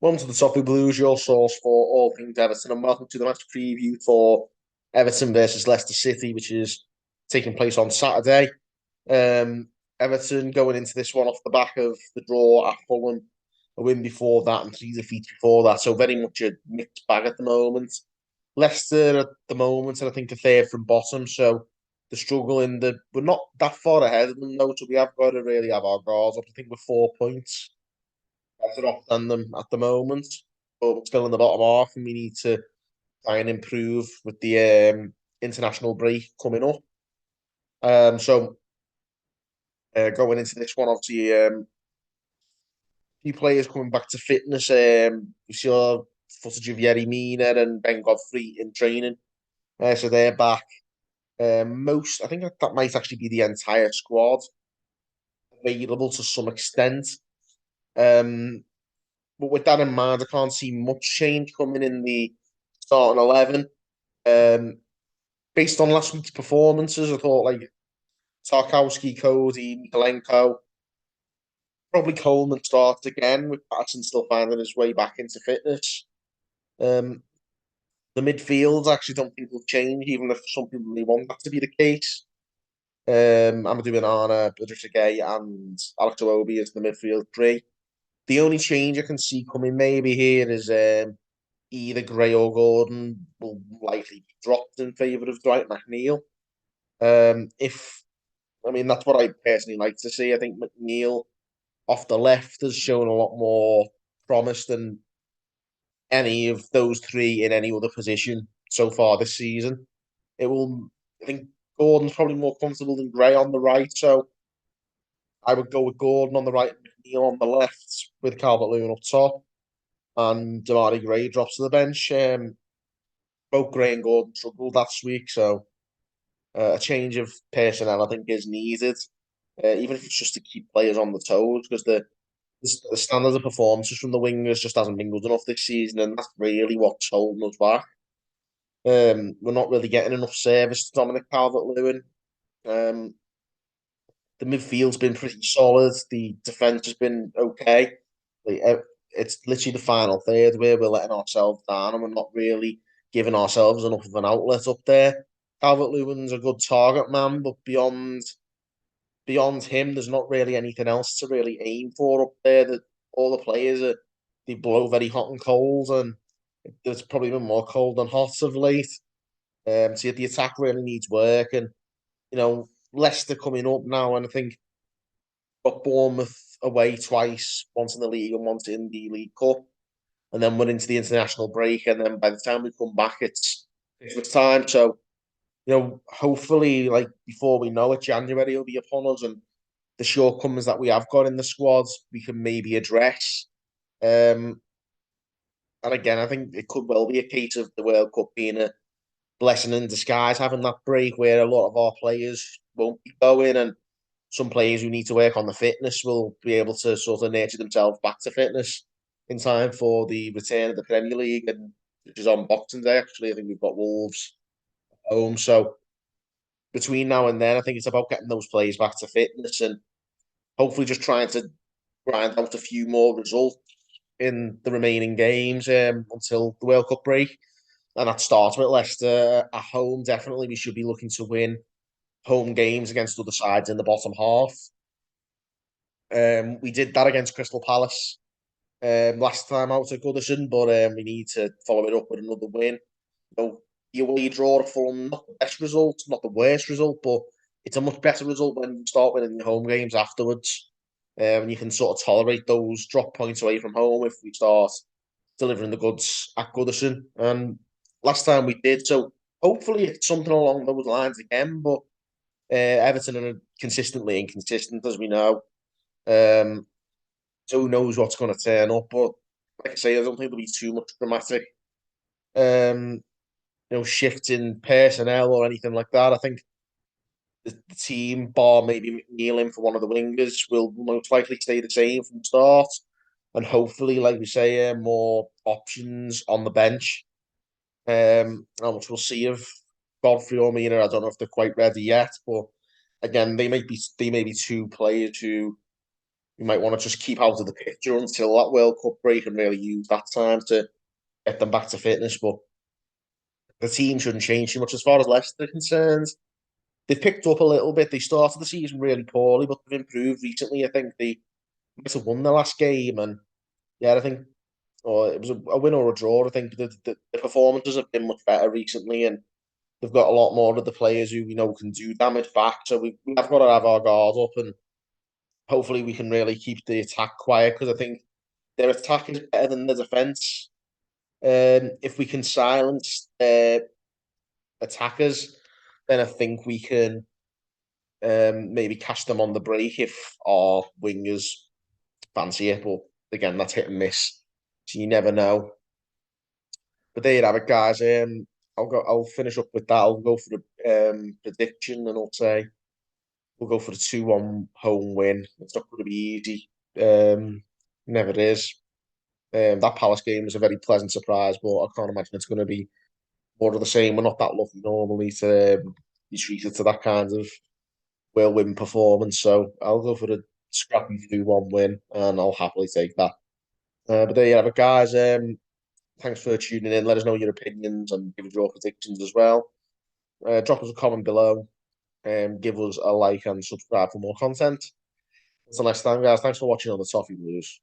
Welcome to the Toffee Blues, your source for all things Everton, and welcome to the match preview for Everton versus Leicester City, which is taking place on Saturday. Everton going into this one off the back of the draw at Fulham, a win before that, and three defeats before that, so very much a mixed bag at the moment. Leicester at the moment, and I think a third from bottom, so the struggling. We're not that far ahead of them though, so we have got to really have our guards up. I think we're 4 points better off than them at the moment, but we're still in the bottom half, and we need to try and improve with the international break coming up. Going into this one, obviously, few players coming back to fitness. We saw footage of Yerry Mina and Ben Godfrey in training, so they're back. I think that might actually be the entire squad available to some extent. Um, But with that in mind, I can't see much change coming in the starting 11. Um, Based on last week's performances, I thought like Tarkowski, Cody, Mikalenko, probably Coleman starts again with Patterson still finding his way back into fitness. Um, the midfield, I actually don't think will change, even if some people may want that to be the case. Amadou Onana, Idrissa Gueye, and Alex Iwobi as the midfield three. The only change I can see coming maybe here is either Gray or Gordon will likely be dropped in favour of Dwight McNeil. If I mean that's what I personally like to see. I think McNeil off the left has shown a lot more promise than any of those three in any other position so far this season. It will. I think Gordon's probably more comfortable than Gray on the right, so I would go with Gordon on the right, and McNeil on the left, with Calvert-Lewin up top, and Damari Gray drops to the bench. Both Gray and Gordon struggled last week, so a change of personnel I think is needed, even if it's just to keep players on the toes, because the standards of performances from the wingers just hasn't been good enough this season, and that's really what's holding us back. We're not really getting enough service to Dominic Calvert-Lewin. Um, the midfield's been pretty solid. The defence has been okay. Like, it's literally the final third where we're letting ourselves down, and we're not really giving ourselves enough of an outlet up there. Calvert Lewin's a good target man, but beyond him, there's not really anything else to really aim for up there. That all the players they blow very hot and cold, and there's probably been more cold than hot of late. So the attack really needs work, and Leicester coming up now, and I think got Bournemouth away twice, once in the league and once in the League Cup, and then we're into the international break, and then by the time we come back, it's Christmas time. So hopefully, like before we know it, January will be upon us, and the shortcomings that we have got in the squads we can maybe address. Um, and again, I think it could well be a case of the World Cup being a blessing in disguise, having that break where a lot of our players won't be going, and some players who need to work on the fitness will be able to sort of nurture themselves back to fitness in time for the return of the Premier League, and which is on Boxing Day. Actually, I think we've got Wolves at home, so between now and then, I think it's about getting those players back to fitness and hopefully just trying to grind out a few more results in the remaining games until the World Cup break. And that starts with Leicester at home. Definitely, we should be looking to win home games against other sides in the bottom half. We did that against Crystal Palace last time out at Goodison, but we need to follow it up with another win. The away draw from not the best result, not the worst result, but it's a much better result when you start winning your home games afterwards. And you can sort of tolerate those drop points away from home if we start delivering the goods at Goodison. And last time we did, so hopefully it's something along those lines again. But Everton are consistently inconsistent, as we know. Um, so who knows what's going to turn up? But like I say, I don't think there'll be too much dramatic, um, shift in personnel or anything like that. I think the team, bar maybe McNeil in for one of the wingers, will most likely stay the same from the start. And hopefully, like we say, more options on the bench. Which we'll see if Godfrey or Mina. I don't know if they're quite ready yet, but again, they may be two players who we might want to just keep out of the picture until that World Cup break and really use that time to get them back to fitness. But the team shouldn't change too much as far as Leicester are concerned. They've picked up a little bit. They started the season really poorly, but they've improved recently. I think they might have won the last game, and yeah, I think or it was a win or a draw. I think the performances have been much better recently, and they've got a lot more of the players who we know can do damage back. So we have got to have our guard up, and hopefully we can really keep the attack quiet because I think their attack is better than the defense. If we can silence attackers, then I think we can maybe catch them on the break if our wingers fancy it. But again, that's hit and miss, so you never know. But there you have it, guys. I'll go. I'll finish up with that. I'll go for the prediction, and I'll say we'll go for the 2-1 home win. It's not going to be easy. Never is. That Palace game was a very pleasant surprise, but I can't imagine it's going to be more of the same. We're not that lucky normally to be treated to that kind of whirlwind performance. So I'll go for the scrappy 2-1 win, and I'll happily take that. But there you have it, guys. Thanks for tuning in. Let us know your opinions and give us your predictions as well. Drop us a comment below. Give us a like and subscribe for more content. Until next time, guys. Thanks for watching on the Toffee Blues.